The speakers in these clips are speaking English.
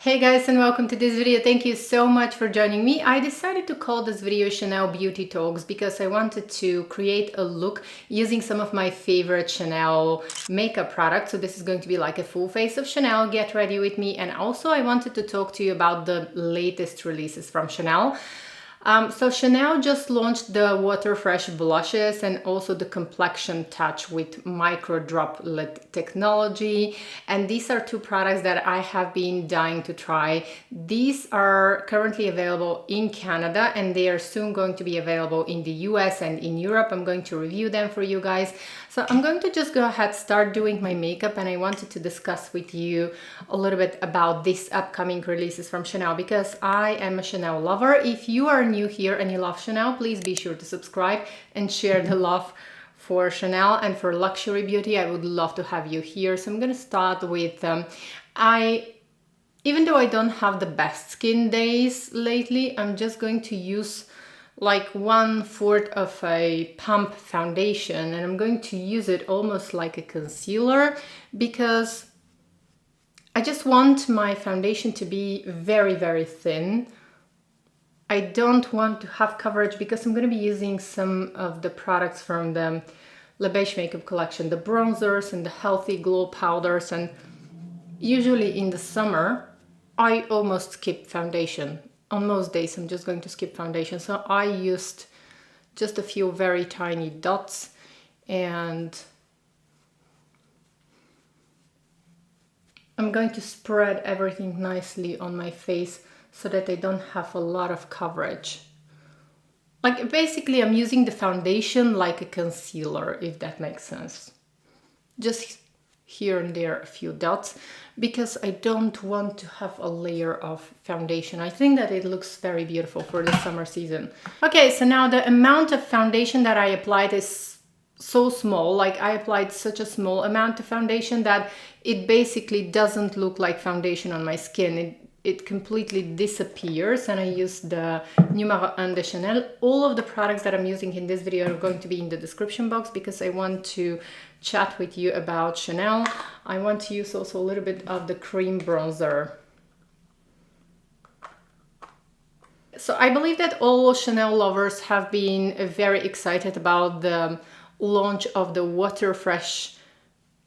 Hey guys, and welcome to this video. Thank you so much for joining me. I decided to call this video Chanel Beauty Talks because I wanted to create a look using some of my favorite Chanel makeup products. So this is going to be like a full face of Chanel. Get ready with me. And also I wanted to talk to you about the latest releases from Chanel. So Chanel just launched the Water Fresh blushes and also the Complexion Touch with micro droplet technology. And these are two products that I have been dying to try. These are currently available in Canada and they are soon going to be available in the US and in Europe. I'm going to review them for you guys. So I'm going to just go ahead, start doing my makeup, and I wanted to discuss with you a little bit about these upcoming releases from Chanel because I am a Chanel lover. If you are new here and you love Chanel, please be sure to subscribe and share the love for Chanel and for luxury beauty. I would love to have you here. So I'm going to start with even though I don't have the best skin days lately, I'm just going to use like 1/4 of a pump foundation, and I'm going to use it almost like a concealer because I just want my foundation to be very, very thin. I don't want to have coverage because I'm going to be using some of the products from the La Beige makeup collection, the bronzers and the healthy glow powders, and usually in the summer I almost skip foundation. On most days I'm just going to skip foundation. So I used just a few very tiny dots, and I'm going to spread everything nicely on my face so that I don't have a lot of coverage. Like basically I'm using the foundation like a concealer, if that makes sense. Just here and there a few dots because I don't want to have a layer of foundation. I think that it looks very beautiful for the summer season. Okay, so now the amount of foundation that I applied is so small. Like I applied such a small amount of foundation that it basically doesn't look like foundation on my skin. It completely disappears, and I use the Numéro 1 de Chanel. All of the products that I'm using in this video are going to be in the description box because I want to chat with you about Chanel. I want to use also a little bit of the cream bronzer. So I believe that all Chanel lovers have been very excited about the launch of the Water Fresh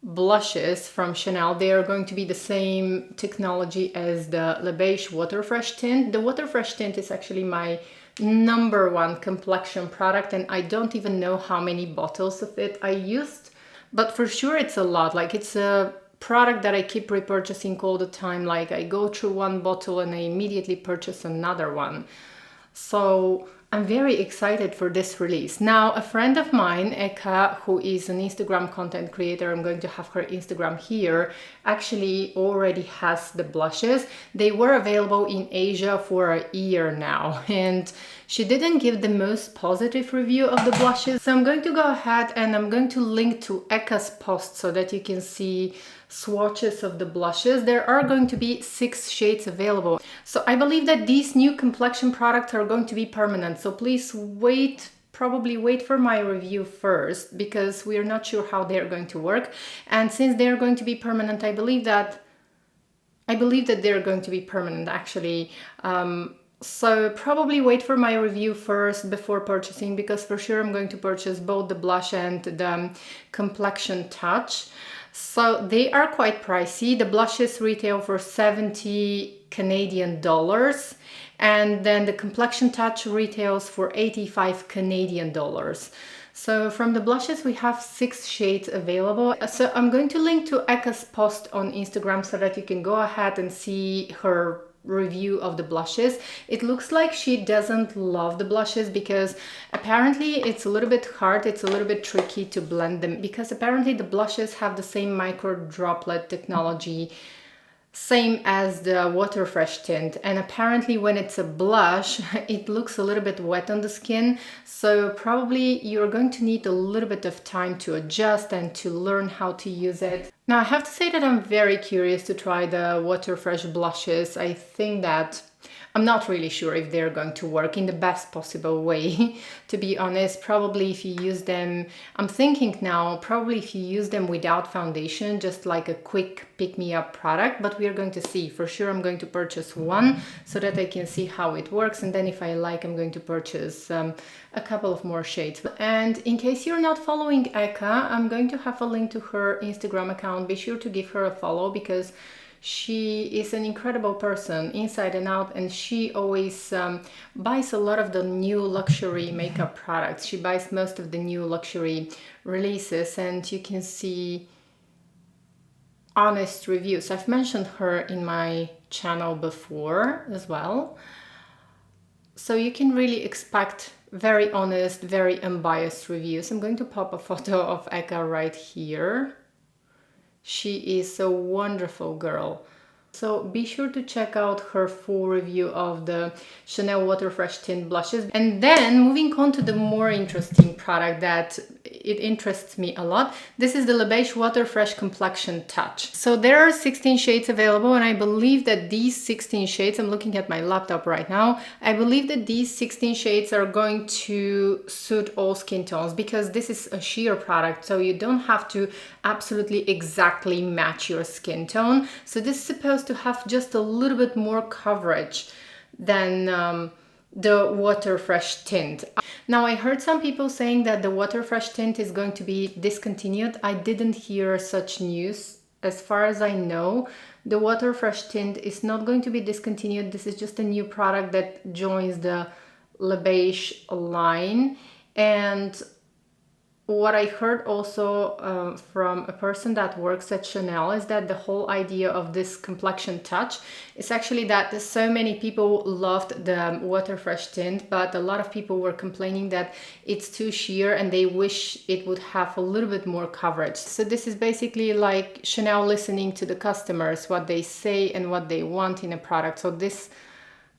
blushes from Chanel. They are going to be the same technology as the La Beige Water Fresh Tint. The Water Fresh Tint is actually my #1 complexion product, and I don't even know how many bottles of it I used, but for sure it's a lot. Like it's a product that I keep repurchasing all the time. Like I go through one bottle and I immediately purchase another one. So I'm very excited for this release. Now, a friend of mine, Eka, who is an Instagram content creator, I'm going to have her Instagram here, actually already has the blushes. They were available in Asia for a year now, and she didn't give the most positive review of the blushes. So I'm going to go ahead and I'm going to link to Eka's post so that you can see swatches of the blushes. There are going to be 6 shades available. So I believe that these new complexion products are going to be permanent. So please probably wait for my review first because we are not sure how they're going to work. And since they're going to be permanent, I believe that they're going to be permanent actually. So probably wait for my review first before purchasing, because for sure I'm going to purchase both the blush and the Complexion Touch. So they are quite pricey. The blushes retail for 70 Canadian dollars, and then the Complexion Touch retails for 85 Canadian dollars. So from the blushes, we have 6 shades available. So I'm going to link to Eka's post on Instagram so that you can go ahead and see her review of the blushes. It looks like she doesn't love the blushes because apparently it's a little bit hard, it's a little bit tricky to blend them because apparently the blushes have the same micro droplet technology, same as the Water Fresh Tint, and apparently when it's a blush it looks a little bit wet on the skin, so probably you're going to need a little bit of time to adjust and to learn how to use it. Now I have to say that I'm very curious to try the Water Fresh blushes. I think that I'm not really sure if they're going to work in the best possible way, to be honest. Probably if you use them, I'm thinking now, probably if you use them without foundation, just like a quick pick-me-up product, but we're going to see. For sure, I'm going to purchase one so that I can see how it works. And then if I like, I'm going to purchase a couple of more shades. And in case you're not following Eka, I'm going to have a link to her Instagram account. Be sure to give her a follow because she is an incredible person inside and out, and she always buys a lot of the new luxury makeup products. She buys most of the new luxury releases, and you can see honest reviews. I've mentioned her in my channel before as well. So you can really expect very honest, very unbiased reviews. I'm going to pop a photo of Eka right here. She is a wonderful girl. So be sure to check out her full review of the Chanel Water Fresh Ting blushes. And then moving on to the more interesting product that it interests me a lot. This is the Le Beige Water Fresh Complexion Touch. So there are 16 shades available, and I believe that these 16 shades, I'm looking at my laptop right now, I believe that these 16 shades are going to suit all skin tones because this is a sheer product, so you don't have to absolutely exactly match your skin tone. So this is supposed to have just a little bit more coverage than the Water Fresh Tint. Now I heard some people saying that the Water Fresh Tint is going to be discontinued. I didn't hear such news. As far as I know, the Water Fresh Tint is not going to be discontinued. This is just a new product that joins the Le Beige line. And what I heard also from a person that works at Chanel is that the whole idea of this complexion touch is actually that so many people loved the Water Fresh Tint, but a lot of people were complaining that it's too sheer and they wish it would have a little bit more coverage. So this is basically like Chanel listening to the customers, what they say and what they want in a product. So this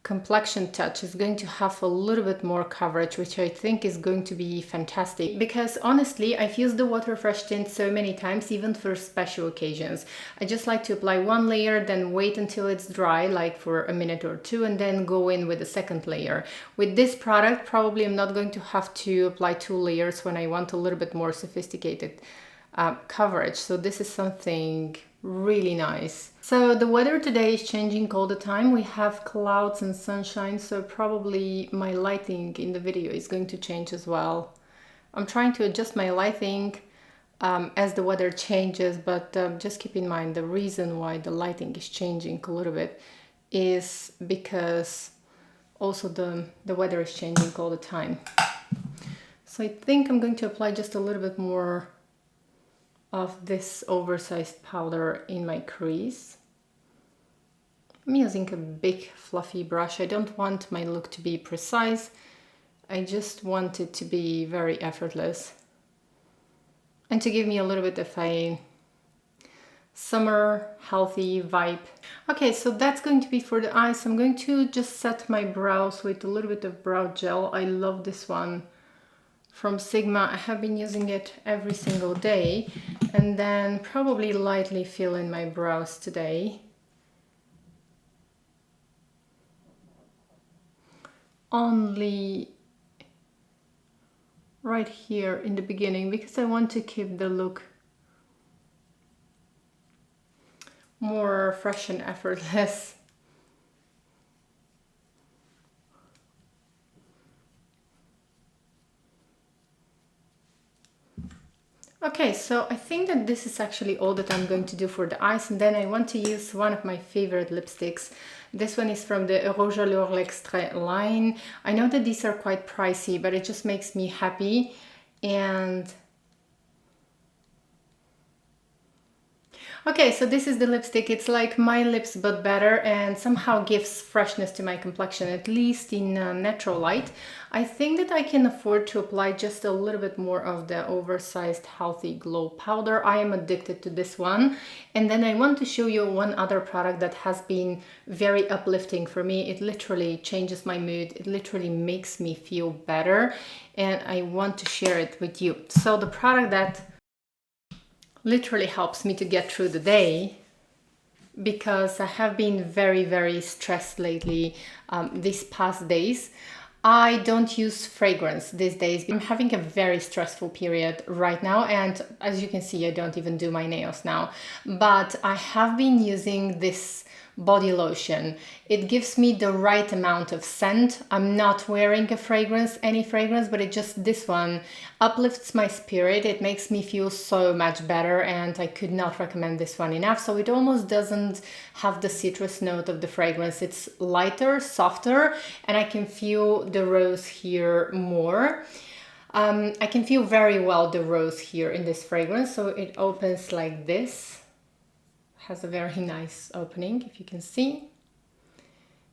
complexion touch is going to have a little bit more coverage, which I think is going to be fantastic because honestly I've used the Water Fresh Tint so many times, even for special occasions. I just like to apply one layer, then wait until it's dry, like for a minute or two, and then go in with the second layer. With this product, probably I'm not going to have to apply 2 layers when I want a little bit more sophisticated coverage. So this is something really nice. So the weather today is changing all the time. We have clouds and sunshine, so probably my lighting in the video is going to change as well. I'm trying to adjust my lighting as the weather changes, but just keep in mind the reason why the lighting is changing a little bit is because also the weather is changing all the time. So I think I'm going to apply just a little bit more of this oversized powder in my crease. I'm using a big fluffy brush. I don't want my look to be precise. I just want it to be very effortless and to give me a little bit of a summer healthy vibe. Okay, so that's going to be for the eyes. I'm going to just set my brows with a little bit of brow gel. I love this one from Sigma. I have been using it every single day, and then probably lightly fill in my brows today. Only right here in the beginning because I want to keep the look more fresh and effortless. Okay, so I think that this is actually all that I'm going to do for the eyes, and then I want to use one of my favorite lipsticks. This one is from the Rouge à Lèvres L'Extrait line. I know that these are quite pricey, but it just makes me happy. And okay, so this is the lipstick. It's like my lips but better and somehow gives freshness to my complexion, at least in natural light. I think that I can afford to apply just a little bit more of the oversized Healthy Glow powder. I am addicted to this one. And then I want to show you one other product that has been very uplifting for me. It literally changes my mood. It literally makes me feel better. And I want to share it with you. So the product that literally helps me to get through the day, because I have been very, very stressed lately these past days. I don't use fragrance these days. I'm having a very stressful period right now, and as you can see, I don't even do my nails now. But I have been using this body lotion. It gives me the right amount of scent. I'm not wearing any fragrance, but this one uplifts my spirit. It makes me feel so much better, and I could not recommend this one enough. So it almost doesn't have the citrus note of the fragrance. It's lighter, softer, and I can feel the rose here more. I can feel very well the rose here in this fragrance. So it opens like this. Has a very nice opening, if you can see.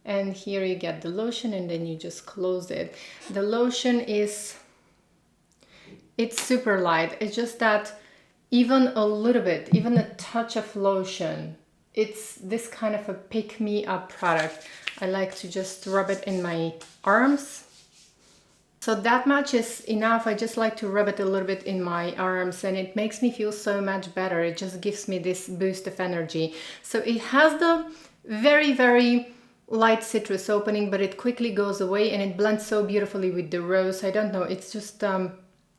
And here you get the lotion, and then you just close it. The lotion it's super light. It's just that even a little bit, even a touch of lotion, it's this kind of a pick-me-up product. I like to just rub it in my arms. So that much is enough. I just like to rub it a little bit in my arms, and it makes me feel so much better. It just gives me this boost of energy. So it has the very, very light citrus opening, but it quickly goes away, and it blends so beautifully with the rose. I don't know, it's just,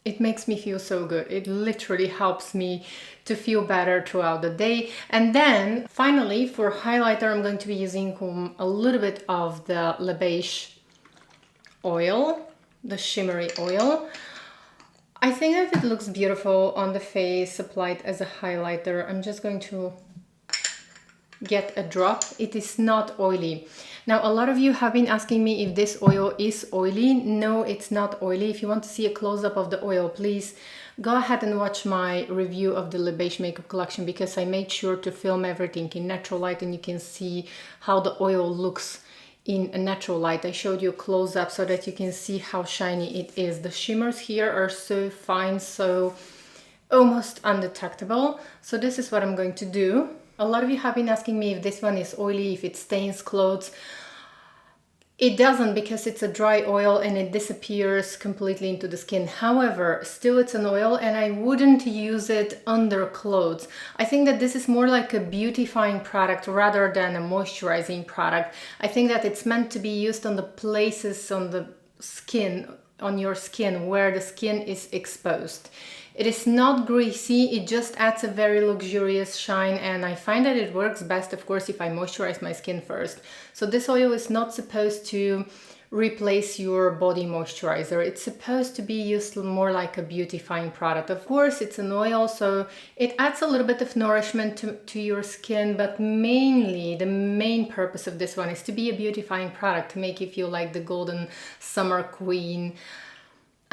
it makes me feel so good. It literally helps me to feel better throughout the day. And then finally, for highlighter, I'm going to be using a little bit of the Le Beige oil. The shimmery oil. I think that it looks beautiful on the face applied as a highlighter. I'm just going to get a drop. It is not oily. Now, a lot of you have been asking me if this oil is oily. No, it's not oily. If you want to see a close-up of the oil, please go ahead and watch my review of the Le Beige makeup collection, because I made sure to film everything in natural light, and you can see how the oil looks in a natural light. I showed you a close-up so that you can see how shiny it is. The shimmers here are so fine, so almost undetectable. So this is what I'm going to do. A lot of you have been asking me if this one is oily, if it stains clothes. It doesn't, because it's a dry oil and it disappears completely into the skin. However, still it's an oil, and I wouldn't use it under clothes. I think that this is more like a beautifying product rather than a moisturizing product. I think that it's meant to be used on the places on the skin, on your skin, where the skin is exposed. It is not greasy, it just adds a very luxurious shine, and I find that it works best, of course, if I moisturize my skin first. So this oil is not supposed to replace your body moisturizer. It's supposed to be used more like a beautifying product. Of course, it's an oil, so it adds a little bit of nourishment to your skin, but mainly the main purpose of this one is to be a beautifying product, to make you feel like the golden summer queen.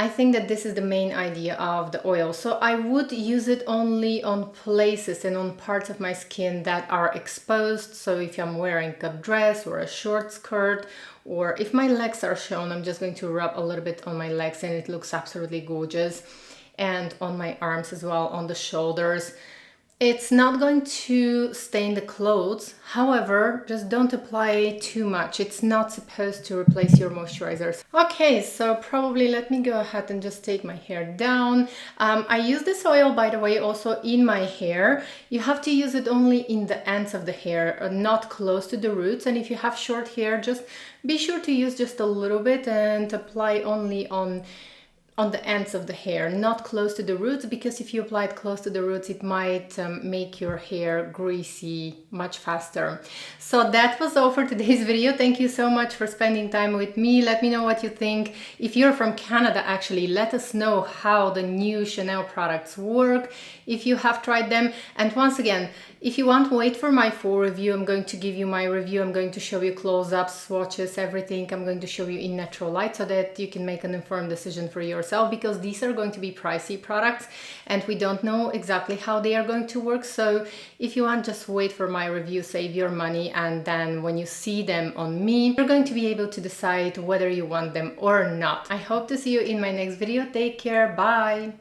I think that this is the main idea of the oil. So I would use it only on places and on parts of my skin that are exposed. So if I'm wearing a dress or a short skirt, or if my legs are shown, I'm just going to rub a little bit on my legs, and it looks absolutely gorgeous. And on my arms as well, on the shoulders. It's not going to stain the clothes. However, just don't apply too much. It's not supposed to replace your moisturizers. Okay, so probably let me go ahead and just take my hair down. I use this oil, by the way, also in my hair. You have to use it only in the ends of the hair, not close to the roots. And if you have short hair, just be sure to use just a little bit and apply only on the ends of the hair, not close to the roots, because if you apply it close to the roots, it might make your hair greasy much faster. So that was all for today's video. Thank you so much for spending time with me. Let me know what you think. If you're from Canada, actually, let us know how the new Chanel products work, if you have tried them. And once again, if you want, wait for my full review. I'm going to give you my review. I'm going to show you close-ups, swatches, everything. I'm going to show you in natural light so that you can make an informed decision for yourself, because these are going to be pricey products and we don't know exactly how they are going to work. So if you want, just wait for my review, save your money, and then when you see them on me, you're going to be able to decide whether you want them or not. I hope to see you in my next video. Take care. Bye.